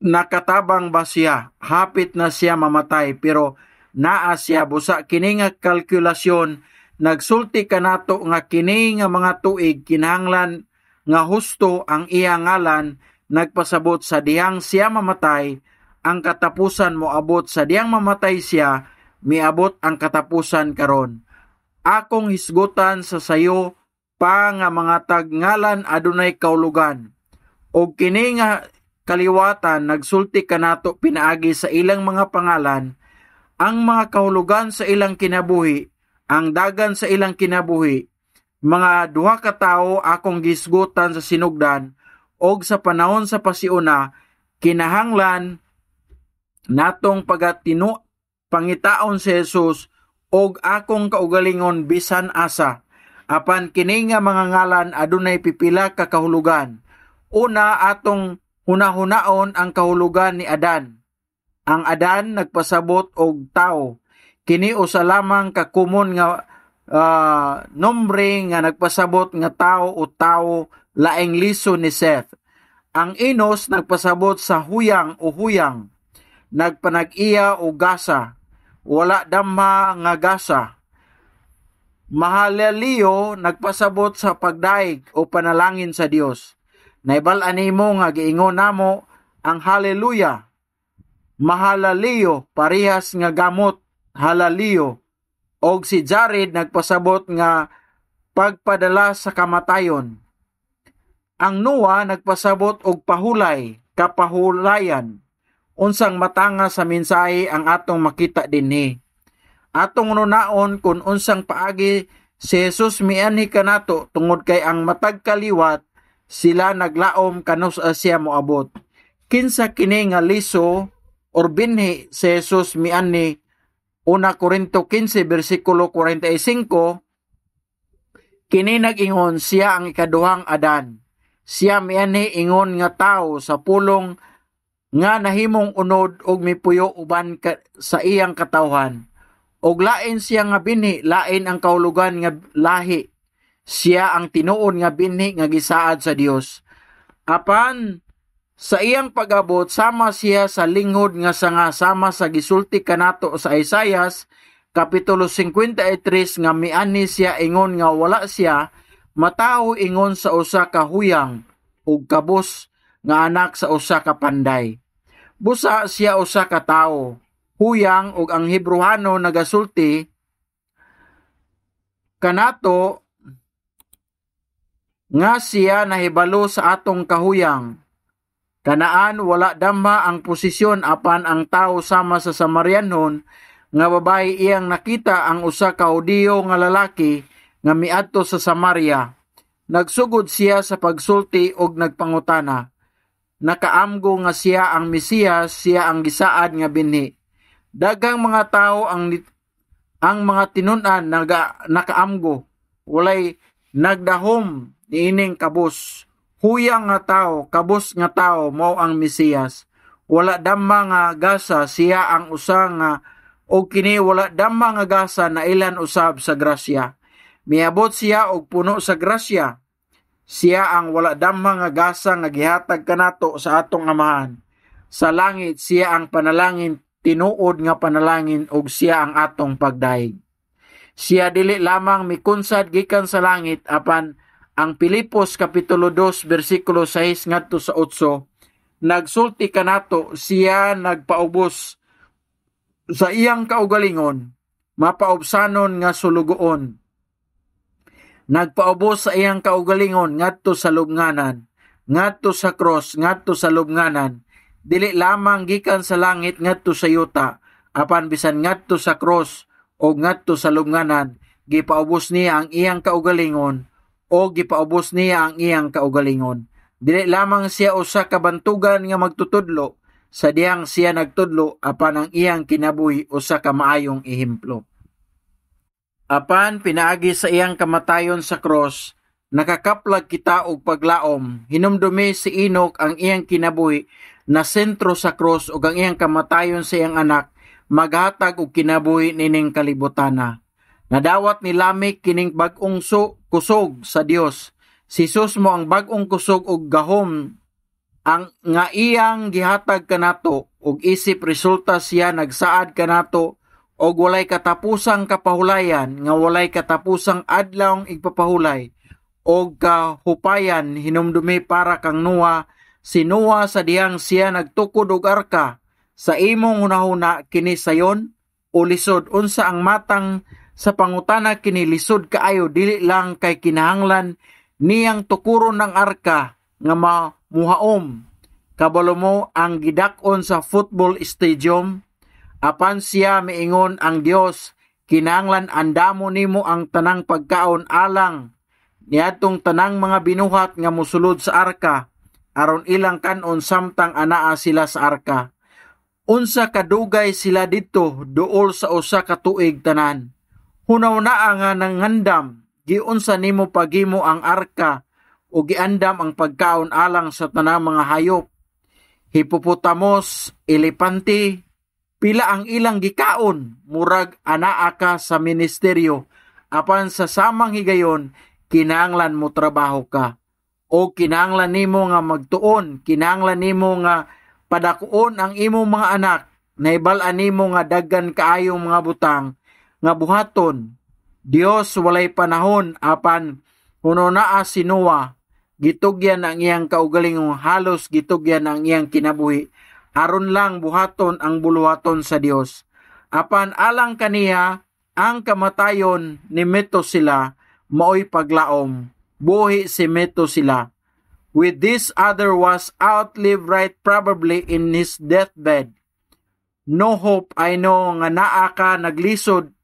nakatabang ba siya, hapit na siya mamatay, pero naa siya busa kini nga kalkulasyon nagsulti kanato nga kini nga mga tuig kinahanglan nga husto ang iya ngalan, nagpasabot sa dihang siya mamatay, ang katapusan moabot sa diyang mamatay siya, miabot ang katapusan karon. Akong hisgutan sa sayo pa nga mga tagngalan adunay kaulugan. O kini nga kaliwatan nagsulti kanato pinaagi sa ilang mga pangalan, ang mga kahulugan sa ilang kinabuhi, ang dagan sa ilang kinabuhi, mga duha ka tawo akong gisgutan sa sinugdan, og sa panahon sa pasiuna, kinahanglan natong pangitaon si Jesus og akong kaugalingon bisan asa. Apan kini nga mga ngalan adunay pipila ka kahulugan. Una, atong hunahunaon ang kahulugan ni Adan. Ang Adan nagpasabot og tao. Kini usa lamang ka common nga nombre nga nagpasabot nga tao o tao, laing liso ni Seth. Ang Enos nagpasabot sa huyang o huyang. Nagpanag-iya o gasa. Wala damha nga gasa. Mahalaleo nagpasabot sa pagdaig o panalangin sa Dios. Naibal-an nimo nga giingon namo ang hallelujah. Mahalaleo parehas nga gamot, halaleo. Og si Jared nagpasabot nga pagpadala sa kamatayon. Ang Noah nagpasabot og pahulay, kapahulayan. Unsang matanga sa mensahe ang atong makita dinhi. Atong nunaon kung unsang paagi si Jesus mianhi kanato tungod kay ang matag kaliwat sila naglaom kanus siya moabot. Kinsa kini nga liso or binhi si Jesus mianhi. 1 Korinto 15 versikulo 45, kini nag-ingon siya ang ikaduhang Adan. Siya mianhi ingon nga tao sa pulong nga nahimong unod og mipuyo uban sa iyang katawhan. Og lain siya nga binhi, lain ang kahulugan nga lahi. Siya ang tinuod nga binhi nga gisaad sa Dios. Apan sa iyang pag-abot sama siya sa linghod nga sanga sama sa gisulti kanato sa Isaias kapitulo 53 nga miani siya ingon nga wala siya matawo ingon sa usa ka huyang ug kabos nga anak sa usa ka panday. Busa siya usa ka tawo, huyang ug ang Hebreano nagasulti kanato nga siya nahibalo sa atong kahuyang. Kanaan wala damha ang posisyon apan ang tawo sama sa Samarianon nga babae iyang nakita ang usa ka Hudiyo nga lalaki nga miadto sa Samaria. Nagsugod siya sa pagsulti og nagpangutana. Nakaamgo nga siya ang Mesiyas, siya ang gisaad nga binhi. Daghang mga tawo ang mga tinun-an nakaamgo, walay nagdahom niining kabos. Huyang nga tao, kabos nga tao mao ang Mesiyas. Wala damma nga gasa siya ang usa nga og kini wala damma nga gasa na ilan usab sa grasya. Miabot siya og puno sa grasya. Siya ang wala damma nga gasa nga gihatag kanato sa atong amahan. Sa langit siya ang panalangin, tinuod nga panalangin og siya ang atong pagdaig. Siya dili lamang mikunsad gikan sa langit apan ang Pilipos kapitulo 2 bersikulo 6 ngadto sa 8 nagsulti kanato siya nagpaubos sa iyang kaugalingon, mapaubsanon nga sulugoon. Nagpaubos sa iyang kaugalingon ngadto sa lubnganan, ngadto sa cross, ngadto sa lubnganan. Dili lamang gikan sa langit ngadto sa yuta, apan bisan ngadto sa cross o ngadto sa lubnganan, gipaubos niya ang iyang kaugalingon o gipaubos niya ang iyang kaugalingon. Dili lamang siya usa ka bantugan nga magtutudlo, sa diyang siya nagtudlo apan ang iyang kinabuhi usa ka maayong ehemplo. Apan pinaagi sa iyang kamatayon sa cross, nakakaplag kita og paglaom. Hinumdumi si Enoch ang iyang kinabuhi na sentro sa cross ug ang iyang kamatayon sa iyang anak maghatag og kinabuhi nining kalibutana. Nadawat ni Lamech kining bag-ong kusog sa Dios. Si Jesus mo ang bag-ong kusog og gahom ang nga iyang gihatag kanato ug isip resulta siya nagsaad kanato o walay katapusang kapahulayan nga walay katapusang adlaw igpapahulay o kahupayan hinumdumi para kang Noa, si Noa sa diyang siya nagtukod og arka sa imong hunahuna kini sayon o lisod unsa ang matang sa pangutana kini lisod kaayo dili lang kay kinahanglan niyang tukuron ng arka nga mamuhaom kabalo mo ang gidakon sa football stadium. Apan siya miingon ang Dios, kinahanglan andamo nimo ang tanang pagkaon alang niadtong tanang mga binuhat nga mosulod sa arka aron ilang kanon samtang anaa sila sa arka. Unsa kadugay sila didto duol sa usa ka tuig tanan. Hunaw-naa nga nangandam, giunsa nimo pagimo ang arka o giandam ang pagkaon alang sa tanang mga hayop. Hippopotamus, elepante, pila ang ilang gikaon, murag anaa ka sa ministeryo, apan sa samang higayon, kinahanglan mo trabaho ka. O kinahanglan nimo nga magtuon, kinahanglan nimo nga padakuon ang imong mga anak, nahibalaan nimo nga daggan kaayong mga butang, nga buhaton. Dios walay panahon, apan hunona si Noa, gitugyan ang iyang kaugalingong halos gitugyan ang iyang kinabuhi, aron lang buhaton ang buluhaton sa Dios. Apan alang kaniya, ang kamatayon ni Metusela maoy paglaom. Buhi si Metusela. With this other was outlived right probably in his deathbed. No hope I know nga naa ka naglisod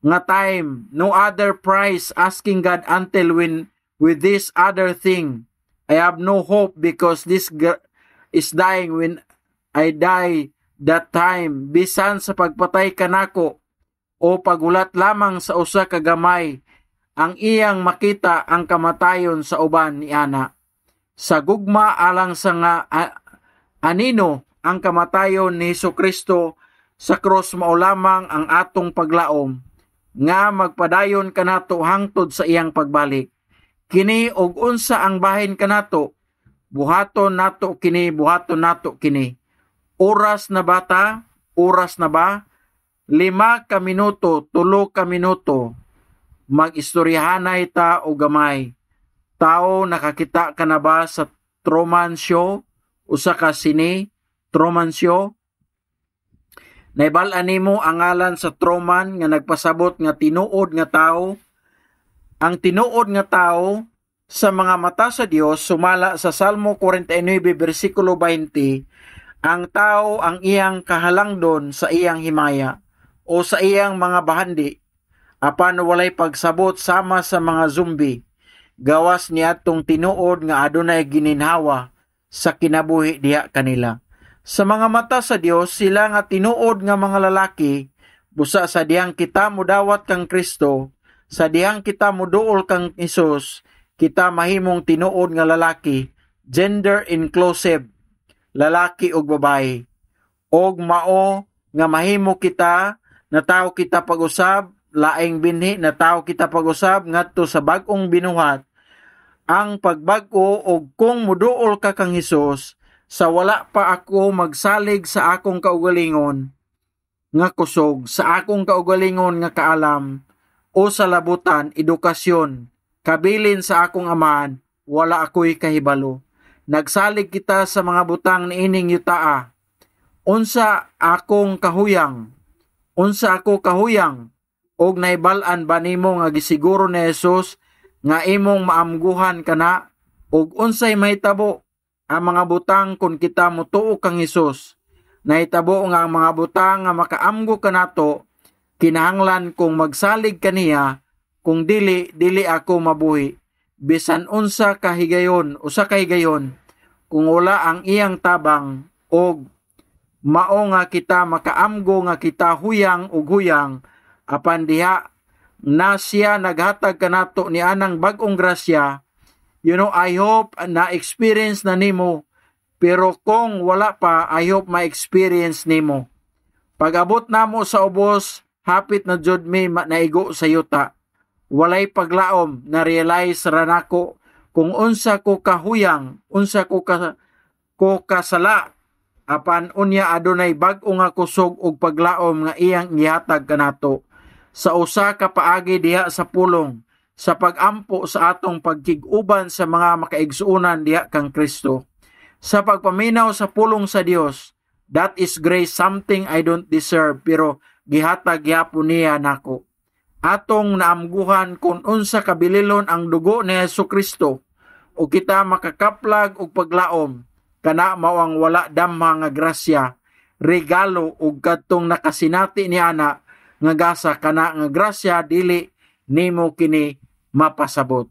nga time, no other price asking God until when with this other thing. I have no hope because this is dying when I die that time. Bisan sa pagpatay kanako o pagulat lamang sa usa ka gamay, ang iyang makita ang kamatayon sa uban ni ana. Sa gugma alang sa nga anino ang kamatayon ni Hesukristo sa cross mao lamang ang atong paglaom nga magpadayon kanato hangtod sa iyang pagbalik. Kini og unsa ang bahin kanato, buhaton nato kini, buhaton nato kini. Oras na bata, oras na ba? 5 ka minuto, 3 ka minuto. Mag-istoryahanay ta o gamay. Tao, nakakita ka na ba sa Truman Show? Usa ka sini, Truman Show? Naibalaan nimo ang ngalan sa Truman nga nagpasabot nga tinuod nga tao. Ang tinuod nga tao sa mga mata sa Dios sumala sa Salmo 49 bersikulo 20, ang tao ang iyang kahalangdon sa iyang himaya o sa iyang mga bahandi, apan walay pagsabot sama sa mga zombie. Gawas niadtong tinuod nga adunay gininhawa sa kinabuhi diha kanila. Sa mga mata sa Dios sila nga tinuod nga mga lalaki, busa sa diyang kita mudawat kang Kristo, sa diyang kita muduol kang Hesus, kita mahimong tinuod nga lalaki, gender inclusive, lalaki ug babae. Og mao nga mahimo kita na tao kita pag-usab, laing binhi na tao kita pag-usab ngadto sa bag-ong binuhat. Ang pagbag-o og kung muduol ka kang Hesus, sa wala pa ako magsalig sa akong kaugalingon nga kusog, sa akong kaugalingon nga kaalam, o sa labutan, edukasyon, kabilin sa akong amahan, wala ako'y kahibalo. Nagsalig kita sa mga butang ni ining yutaa. Unsa akong kahuyang? Unsa ako kahuyang? Og naibalaan ba nimo nga gisiguro ni Jesus nga imong maamguhan kana? Og unsay mahitabo ang mga butang kung kita mutuo kang Hesus? Nahitabo nga ang mga butang nga makaamgo kanato, kinahanglan kung magsalig kaniya, kung dili ako mabuhi. Bisan unsa kahigayon, usa kahigayon, kung wala ang iyang tabang, og mao nga kita makaamgo nga kita huyang ug huyang, apan diha na siya naghatag kanato ni anang bag-ong grasya. I hope na experience na nimo, pero kung wala pa, I hope ma-experience nimo. Pag-abot namo sa ubos, hapit na jud mi naigo sa yuta. Walay paglaom na realize ra nako kung unsa ko kahuyang, unsa ko kasala, apan unya adunay bag-o nga kusog ug paglaom nga iyang gihatag kanato sa usa ka paagi diha sa pulong sa pag-ampo sa atong pagkig-uban sa mga makaigsuonan diha kang Kristo. Sa pagpaminaw sa pulong sa Dios, that is grace, something I don't deserve, pero gihatag gyapon niya nako. Atong naamguhan kung unsa kabililon ang dugo ni Jesucristo o kita makakaplag og paglaom, kana mao ang wala damha nga grasya, regalo ug kadtong nakasinati ni ana nga gasa kana nga grasya dili nimo kini mapasabot.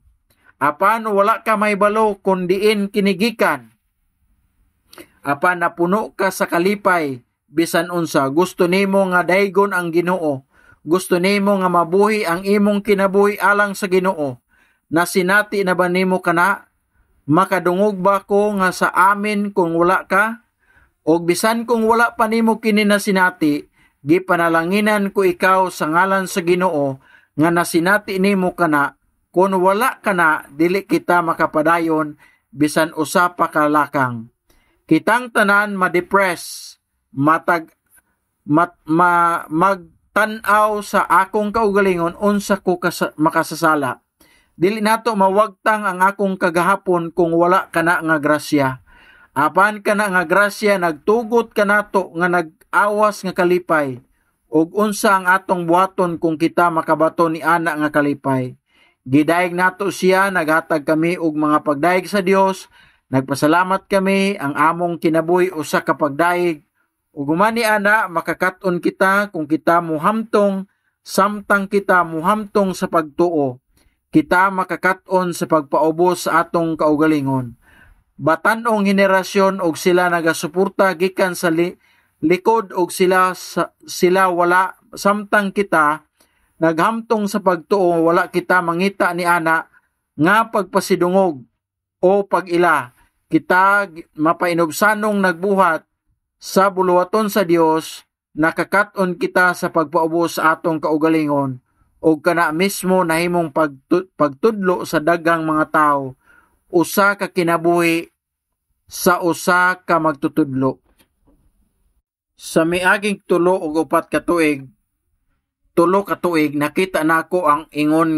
Apan wala ka may balo kun diin kinigikan. Apan napuno ka sa kalipay bisan unsa, gusto nimo nga daygon ang Ginoo. Gusto nimo nga mabuhi ang imong kinabuhi alang sa Ginoo. Nasinati na ba nimo kana? Makadungog ba ko nga sa amin kung wala ka? O bisan kung wala pa nimo kini nasinati, gipanalanginan ko ikaw sa ngalan sa Ginoo nga nasinati nimo kana. Kung wala kana, dili kita makapadayon bisan usa pa ka lakang. Kitang tanan ma-depress, magtanaw sa akong kaugalingon unsa ko makasasala. Dili nato mawagtang ang akong kagahapon kung wala kana nga grasya. Apan kana nga grasya nagtugot kanato nga nag-awas nga kalipay. Ug unsa ang atong buhaton kung kita makabato ni ana nga kalipay. Gidayeg nato siya, naghatag kami og mga pagdaig sa Dios, nagpasalamat kami ang among kinabuhi usa ka pagdaig. Ug humani ana makakat-on kita kung kita muhamtong samtang kita muhamtong sa pagtuo. Kita makakat-on sa pagpaubos sa atong kaugalingon. Batan-ong henerasyon og sila nagasuporta gikan sa likod og sila wala samtang kita naghamtong sa pagtuo, wala kita mangita ni ana nga pagpasidungog o pag-ila. Kita mapainobsanong nagbuhat sa buluwaton sa Dios, nakakat-on kita sa pagpaubos sa atong kaugalingon o kana mismo nahimong pagtudlo sa daghang mga tao, usa ka kinabuhi sa usa ka magtutudlo. Sa miaging 3 ug 4 ka tuig, 3 ka tuig nakita nako ang ingon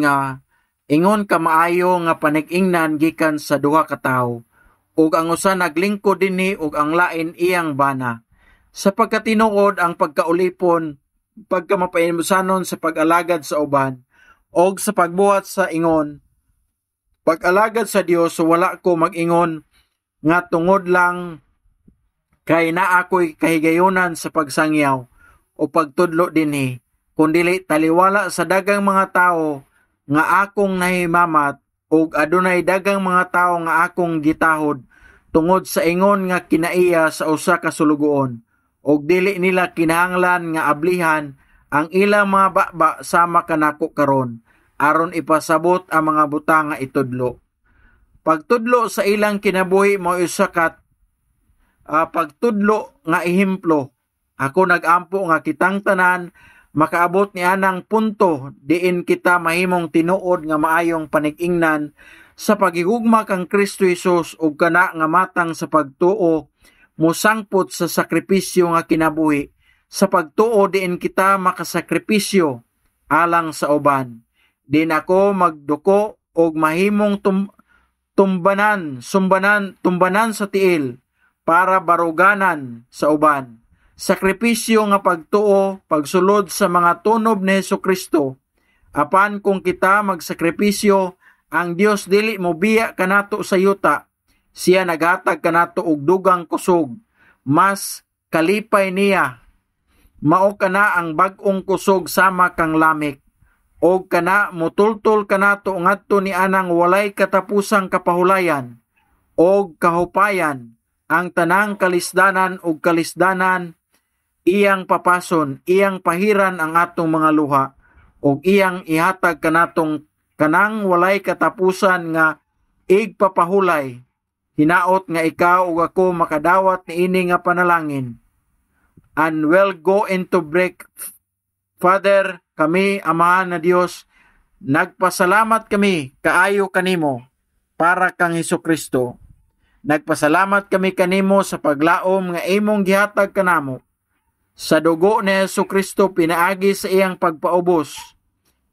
ka maayo nga panig-ingnan gikan sa duha ka tawo, ug ang usa naglingkod dinhi ug ang lain iyang bana. Sa pagkatinuod ang pagkaulipon, pagkamapainusanon sa pag-alagad sa uban, og sa pagbuhat sa ingon, pag-alagad sa Dios, wala ko mag-ingon nga tungod lang kay naa ako'y kahigayonan sa pagsangyaw o pagtudlo dinhi, kundili taliwala sa dagang mga tao nga akong nahimamat ug adunay dagang mga tao nga akong gitahod tungod sa ingon nga kinaiya sa usa ka sulugoon, ug dili nila kinahanglan nga ablihan ang ilang mga baba sama kanako karon aron ipasabot ang mga butang nga itudlo. Pagtudlo sa ilang kinabuhi mo usa ka pagtudlo nga ehemplo. Ako nagampo nga kitang tanan makaabot ni anang punto diin kita mahimong tinuod nga maayong panig-ingnan sa paghigugma kang Kristo Jesus ug kana nga matang sa pagtuo musangpot sa sakripisyo nga kinabuhi. Sa pagtuo diin kita makasakripisyo alang sa uban. Din ako magduko og mahimong tumbanan sa tiil para baruganan sa uban. Sakripisyo nga pagtuo, pagsulod sa mga tunob ni Jesucristo. Apan kung kita magsakripisyo, ang Dios dili mo biya kanato sa yuta. Siya naghatag kanato og dugang kusog. Mas kalipay niya. Mao kana ang bag-ong kusog sama kang lamik. Og kana mutultol kanato ngadto ni anang walay katapusang kapahulayan og kahupayan, ang tanang kalisdanan ug kalisdanan iyang papason, iyang pahiran ang atong mga luha ug iyang ihatag kanatong kanang walay katapusan nga igpapahulay. Hinaot nga ikaw ug ako makadawat ni ini nga panalangin. And we'll go into break. Father, kami, Amahan na Dios, nagpasalamat kami kaayo kanimo para kang Hesukristo. Nagpasalamat kami kanimo sa paglaom nga imong gihatag kanamo. Sa dugo ni Jesucristo pinaagi sa iyang pagpaubos,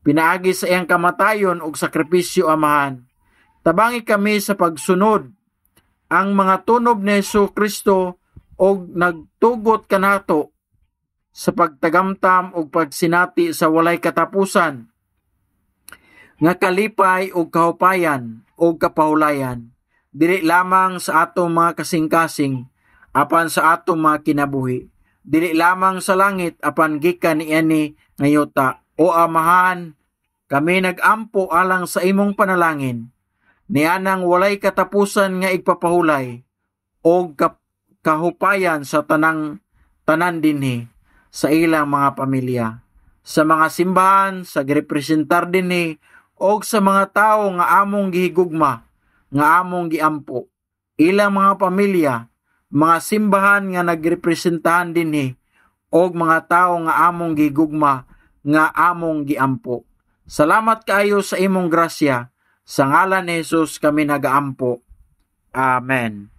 pinaagi sa iyang kamatayon ug sakripisyo amahan. Tabangi kami sa pagsunod ang mga tunob ni Jesucristo og nagtugot kanato sa pagtagamtam ug pagsinati sa walay katapusan nga kalipay ug kahupayan ug kapahulayan, dili lamang sa atong mga kasing-kasing apan sa atong mga kinabuhi, dili lamang sa langit apan gikan niani nga yuta. O Amahan, kami nagampo alang sa imong panalangin nianang walay katapusan nga igpapahulay o kahupayan sa tanan dinhi sa ilang mga pamilya, sa mga simbahan, sa girepresentar dinhi o sa mga tao nga among gihigugma, nga among giampo, ilang mga pamilya, mga simbahan nga nagrepresentahan dinhi o mga tao nga among gihigugma, nga among giampo. Salamat kaayo sa imong grasya. Sa ngalan ni Jesus kami nagaampo. Amen.